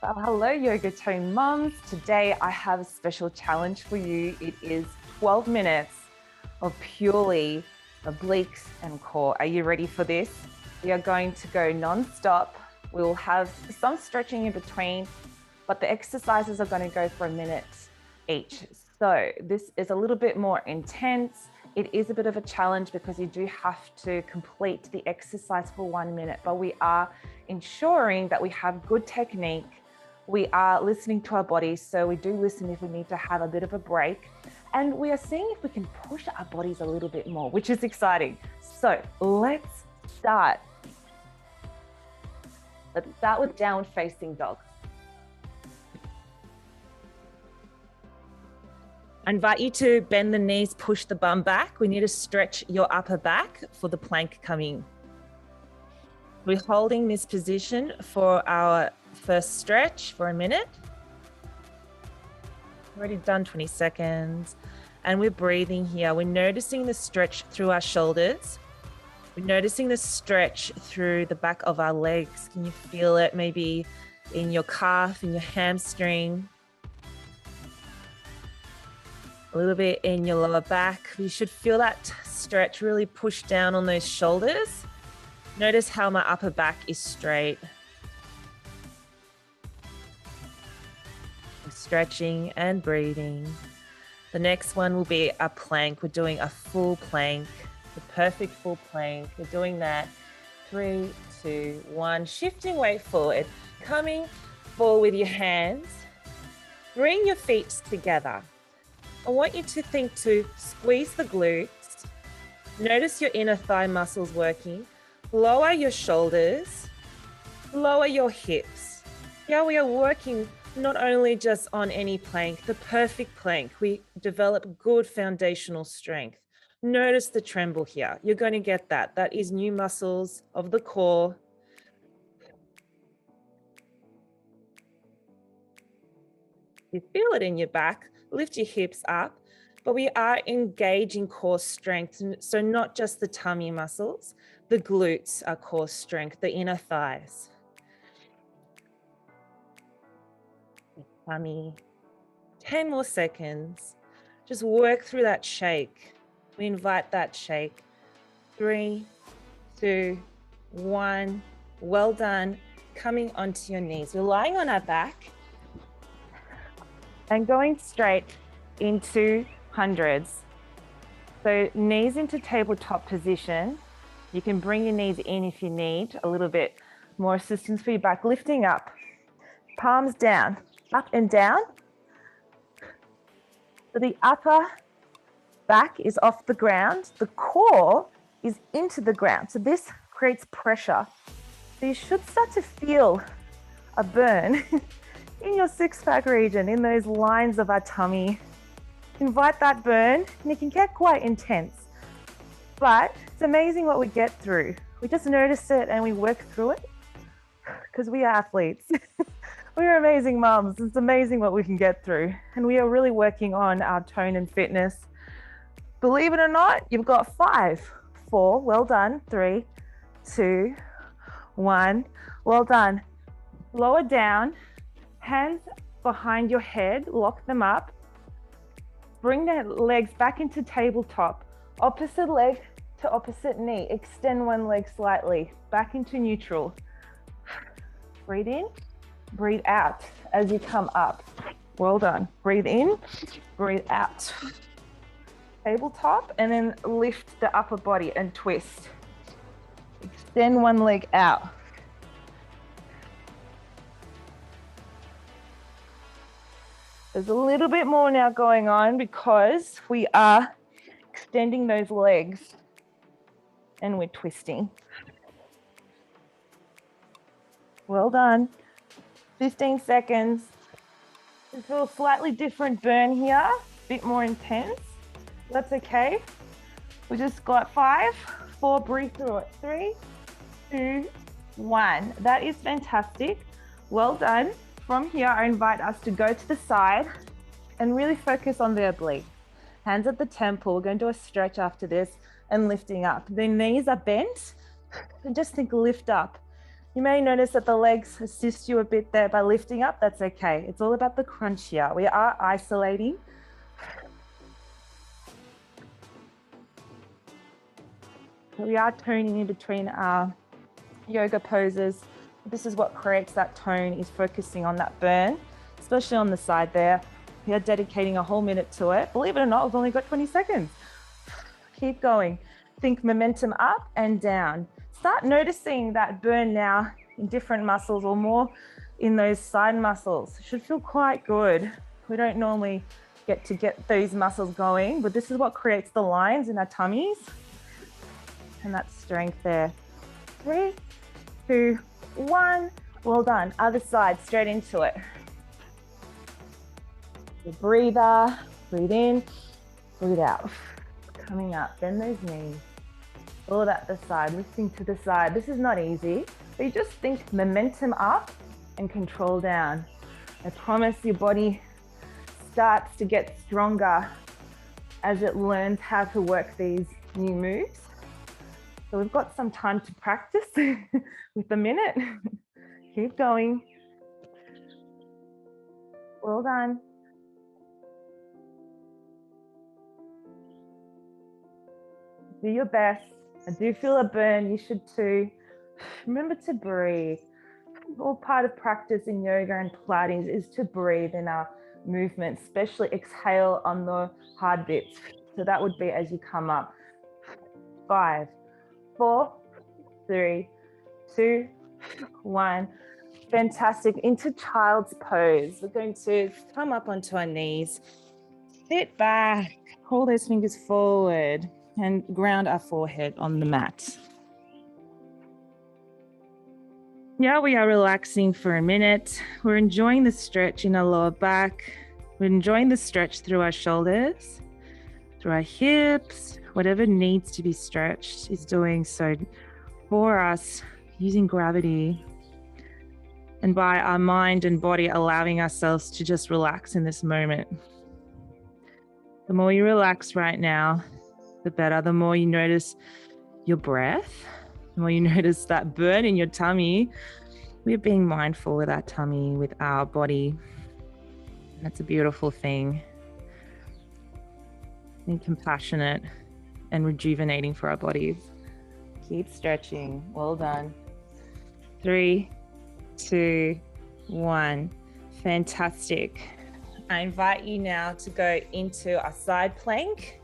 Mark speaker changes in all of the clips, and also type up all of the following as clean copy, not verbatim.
Speaker 1: Well, hello, Yogatone Mums. Today I have a special challenge for you. It is 12 minutes of purely obliques and core. Are you ready for this? We are going to go non-stop. We will have some stretching in between, but the exercises are going to go for a minute each. So this is a little bit more intense. It is a bit of a challenge because you do have to complete the exercise for 1 minute, but we are ensuring that we have good technique. We are listening to our bodies, so we do listen if we need to have a bit of a break. And we are seeing if we can push our bodies a little bit more, which is exciting. So let's start. Let's start with downward facing dog. I invite you to bend the knees, push the bum back. We need to stretch your upper back for the plank coming. We're holding this position for our first stretch for a minute. Already done 20 seconds. And we're breathing here. We're noticing the stretch through our shoulders. We're noticing the stretch through the back of our legs. Can you feel it maybe in your calf, in your hamstring? A little bit in your lower back. You should feel that stretch really push down on those shoulders. Notice how my upper back is straight. I'm stretching and breathing. The next one will be a plank. We're doing a full plank, the perfect full plank. We're doing that. 3, 2, 1. Shifting weight forward. Coming forward with your hands. Bring your feet together. I want you to think to squeeze the glutes. Notice your inner thigh muscles working. Lower your shoulders. Lower your hips. Yeah, we are working not only just on any plank, the perfect plank. We develop good foundational strength. Notice the tremble here. You're going to get that. That is new muscles of the core. You feel it in your back. Lift your hips up, but we are engaging core strength. So not just the tummy muscles, the glutes are core strength, the inner thighs. Tummy. 10 more seconds. Just work through that shake. We invite that shake. 3, 2, 1. Well done. Coming onto your knees. We're lying on our back and going straight into hundreds. So knees into tabletop position. You can bring your knees in if you need a little bit more assistance for your back. Lifting up, palms down, up and down. So the upper back is off the ground. The core is into the ground. So this creates pressure. So you should start to feel a burn in your six-pack region, in those lines of our tummy. Invite that burn, and it can get quite intense. But it's amazing what we get through. We just notice it and we work through it because we are athletes. We are amazing mums. It's amazing what we can get through. And we are really working on our tone and fitness. Believe it or not, you've got 5, 4, well done, 3, 2, 1, well done. Lower down. Hands behind your head, lock them up. Bring the legs back into tabletop. Opposite leg to opposite knee. Extend one leg slightly, back into neutral. Breathe in, breathe out as you come up. Well done. Breathe in, breathe out. Tabletop, and then lift the upper body and twist. Extend one leg out. There's a little bit more now going on because we are extending those legs and we're twisting. Well done. 15 seconds. You feel a slightly different burn here, a bit more intense. That's okay. We just got 5, 4, breathe through it. 3, 2, 1. That is fantastic. Well done. From here, I invite us to go to the side and really focus on the oblique. Hands at the temple. We're going to do a stretch after this and lifting up. The knees are bent and just think lift up. You may notice that the legs assist you a bit there by lifting up. That's okay. It's all about the crunch here. We are isolating. We are toning in between our yoga poses. This is what creates that tone, is focusing on that burn, especially on the side there. We are dedicating a whole minute to it. Believe it or not, we've only got 20 seconds. Keep going. Think momentum up and down. Start noticing that burn now in different muscles, or more in those side muscles. It should feel quite good. We don't normally get those muscles going, but this is what creates the lines in our tummies. And that strength there. 3, 2, 1. Well done. Other side, straight into it. The breather, breathe in, breathe out. Coming up, bend those knees. All about the side, lifting to the side. This is not easy, but you just think momentum up and control down. I promise your body starts to get stronger as it learns how to work these new moves. So we've got some time to practice with a minute. Keep going. Well done. Do your best. I do feel a burn. You should too. Remember to breathe. All part of practice in yoga and Pilates is to breathe in our movement, especially exhale on the hard bits. So that would be as you come up. 5, 4, 3, 2, 1. Fantastic. Into child's pose. We're going to come up onto our knees, sit back, pull those fingers forward, and ground our forehead on the mat. Now we are relaxing for a minute. We're enjoying the stretch in our lower back. We're enjoying the stretch through our shoulders, through our hips. Whatever needs to be stretched is doing so for us, using gravity, and by our mind and body allowing ourselves to just relax in this moment. The more you relax right now, the better. The more you notice your breath, the more you notice that burn in your tummy. We're being mindful with our tummy, with our body. That's a beautiful thing. Being compassionate and rejuvenating for our bodies. Keep stretching. Well done. 3, 2, 1. Fantastic. I invite you now to go into a side plank.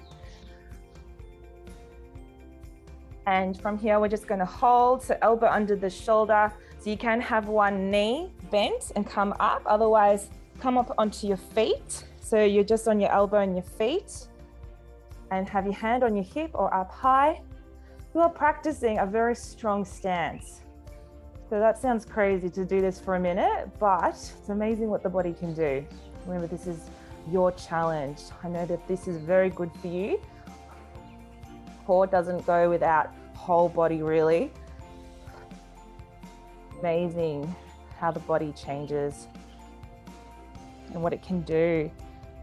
Speaker 1: And from here, we're just going to hold, so elbow under the shoulder. So you can have one knee bent and come up. Otherwise, come up onto your feet. So you're just on your elbow and your feet. And have your hand on your hip or up high. You are practicing a very strong stance. So that sounds crazy to do this for a minute, but it's amazing what the body can do. Remember, this is your challenge. I know that this is very good for you. Core doesn't go without whole body, really. Amazing how the body changes and what it can do.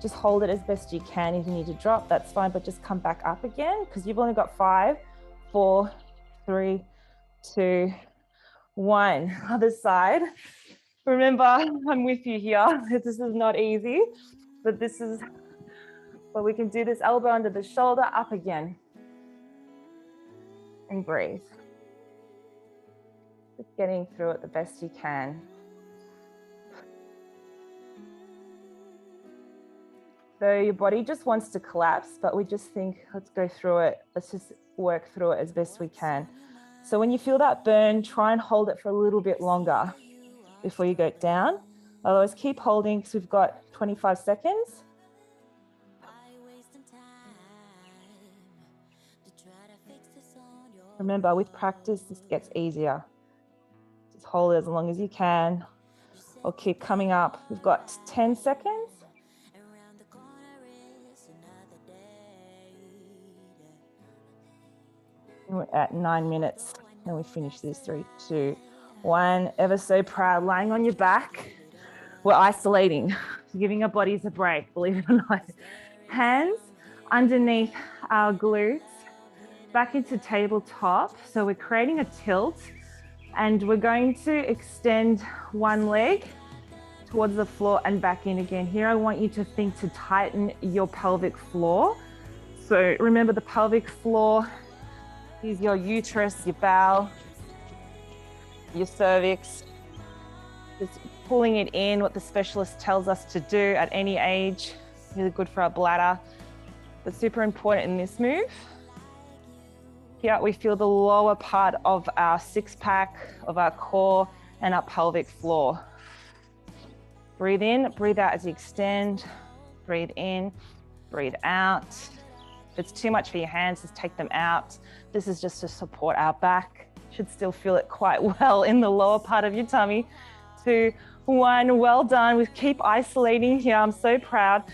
Speaker 1: Just hold it as best you can. If you need to drop, that's fine, but just come back up again, because you've only got 5, 4, 3, 2, 1. Other side. Remember, I'm with you here. This is not easy, but we can do this. Elbow under the shoulder, up again. And breathe. Just getting through it the best you can. So your body just wants to collapse, but we just think, let's go through it. Let's just work through it as best we can. So when you feel that burn, try and hold it for a little bit longer before you go down. Otherwise, keep holding, because we've got 25 seconds. Remember, with practice, this gets easier. Just hold it as long as you can, or keep coming up. We've got 10 seconds. And we're at 9 minutes, and we finish this. 3, 2, 1. Ever so proud, lying on your back. We're isolating, giving our bodies a break, believe it or not. Hands underneath our glutes, back into tabletop. So we're creating a tilt And we're going to extend one leg towards the floor and back in again. Here, I want you to think to tighten your pelvic floor. So remember, the pelvic floor is your uterus, your bowel, your cervix. Just pulling it in, what the specialist tells us to do at any age. Really good for our bladder, but super important in this move. Here we feel the lower part of our six pack, of our core and our pelvic floor. Breathe in, breathe out as you extend. Breathe in, breathe out. If it's too much for your hands, just take them out. This is just to support our back. Should still feel it quite well in the lower part of your tummy. 2, 1, well done. We keep isolating here. I'm so proud.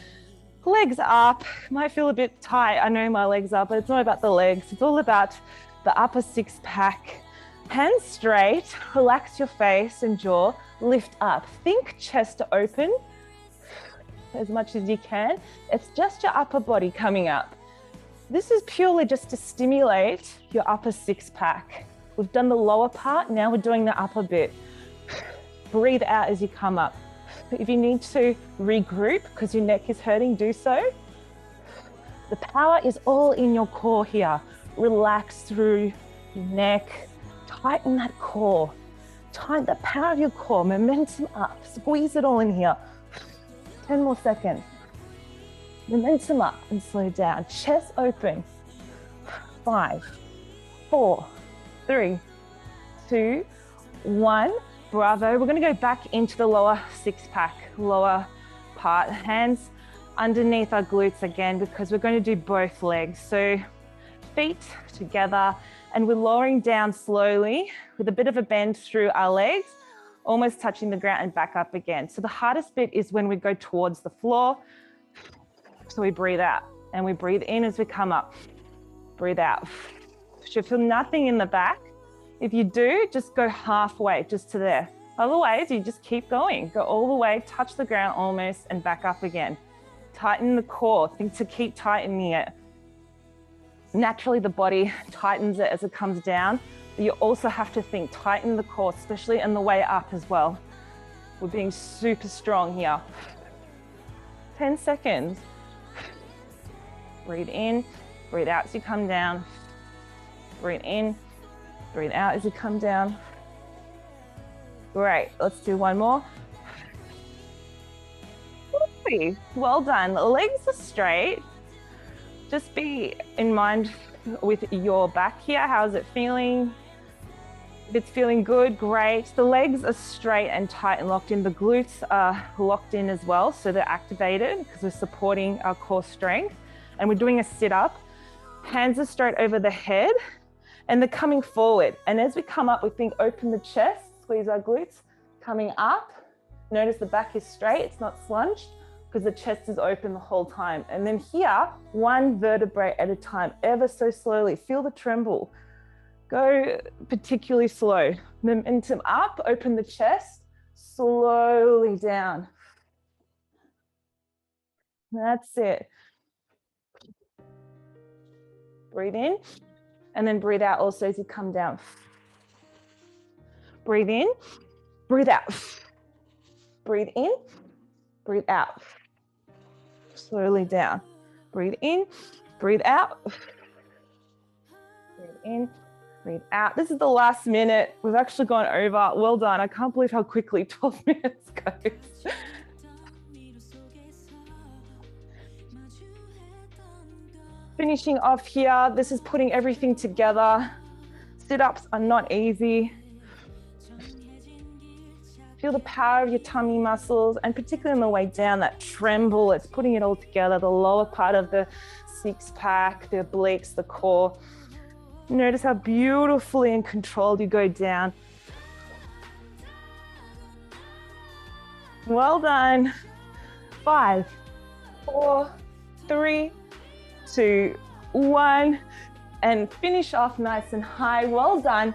Speaker 1: Legs up, might feel a bit tight. I know my legs are, but it's not about the legs. It's all about the upper six pack. Hands straight, relax your face and jaw, lift up. Think chest open as much as you can. It's just your upper body coming up. This is purely just to stimulate your upper six pack. We've done the lower part, now we're doing the upper bit. Breathe out as you come up. If you need to regroup because your neck is hurting, do so. The power is all in your core here. Relax through your neck. Tighten that core. Tighten the power of your core. Momentum up. Squeeze it all in here. 10 more seconds. Momentum up and slow down. Chest open. 5, 4, 3, 2, 1. Bravo. We're going to go back into the lower six pack, lower part. Hands underneath our glutes again, because we're going to do both legs. So feet together, and we're lowering down slowly with a bit of a bend through our legs, almost touching the ground and back up again. So the hardest bit is when we go towards the floor. So we breathe out and we breathe in as we come up. Breathe out. Should feel nothing in the back. If you do, just go halfway, just to there. Otherwise, you just keep going. Go all the way, touch the ground almost, and back up again. Tighten the core. Think to keep tightening it. Naturally, the body tightens it as it comes down, but you also have to think, tighten the core, especially on the way up as well. We're being super strong here. 10 seconds. Breathe in, breathe out as you come down. Breathe in. Breathe out as you come down. Great, let's do one more. Well done. Legs are straight. Just be in mind with your back here. How's it feeling? If it's feeling good, great. The legs are straight and tight and locked in. The glutes are locked in as well, so they're activated because we're supporting our core strength. And we're doing a sit-up. Hands are straight over the head. And they're coming forward. And as we come up, we think open the chest, squeeze our glutes, coming up. Notice the back is straight, it's not slunged because the chest is open the whole time. And then here, one vertebrae at a time, ever so slowly. Feel the tremble. Go particularly slow. Momentum up, open the chest, slowly down. That's it. Breathe in. And then breathe out also as you come down. Breathe in, breathe out. Breathe in, breathe out. Slowly down. Breathe in, breathe out. Breathe in, breathe out. This is the last minute. We've actually gone over. Well done. I can't believe how quickly 12 minutes goes. Finishing off here, this is putting everything together. Sit-ups are not easy. Feel the power of your tummy muscles, and particularly on the way down, that tremble, it's putting it all together, the lower part of the six pack, the obliques, the core. Notice how beautifully and controlled you go down. Well done. 5, 4, 3, 2, 1, and finish off nice and high. Well done.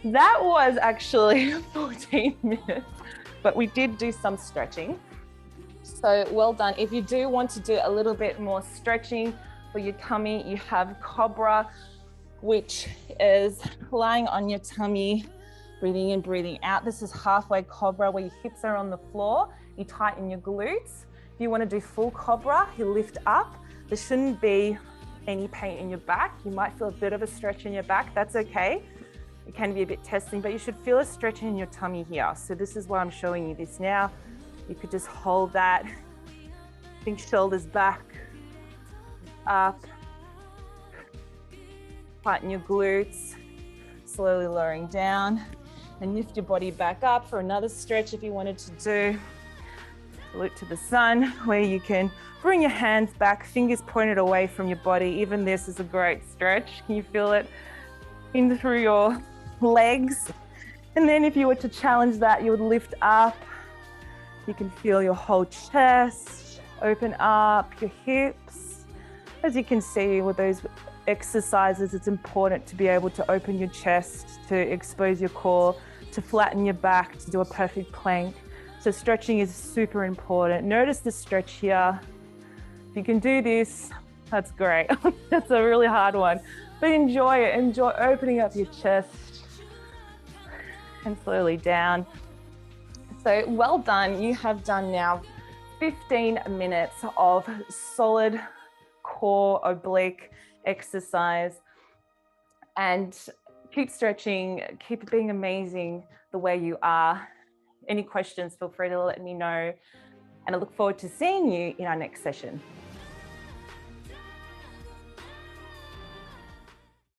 Speaker 1: That was actually 14 minutes, but we did do some stretching. So well done. If you do want to do a little bit more stretching for your tummy, you have Cobra, which is lying on your tummy, Breathing in, breathing out. This is halfway Cobra, where your hips are on the floor. You tighten your glutes. If you want to do full Cobra, you lift up. There shouldn't be any pain in your back. You might feel a bit of a stretch in your back. That's okay. It can be a bit testing, but you should feel a stretch in your tummy here. So this is why I'm showing you this now. You could just hold that. Think shoulders back, up. Tighten your glutes. Slowly lowering down. And lift your body back up for another stretch if you wanted to do. Salute to the sun, where you can bring your hands back, fingers pointed away from your body. Even this is a great stretch. Can you feel it in through your legs? And then if you were to challenge that, you would lift up. You can feel your whole chest open up, your hips. As you can see with those exercises, it's important to be able to open your chest, to expose your core, to flatten your back, to do a perfect plank. So stretching is super important. Notice the stretch here. If you can do this, that's great. That's a really hard one, but enjoy it. Enjoy opening up your chest and slowly down. So well done. You have done now 15 minutes of solid core oblique exercise, and keep stretching, keep being amazing the way you are. Any questions, feel free to let me know, and I look forward to seeing you in our next session.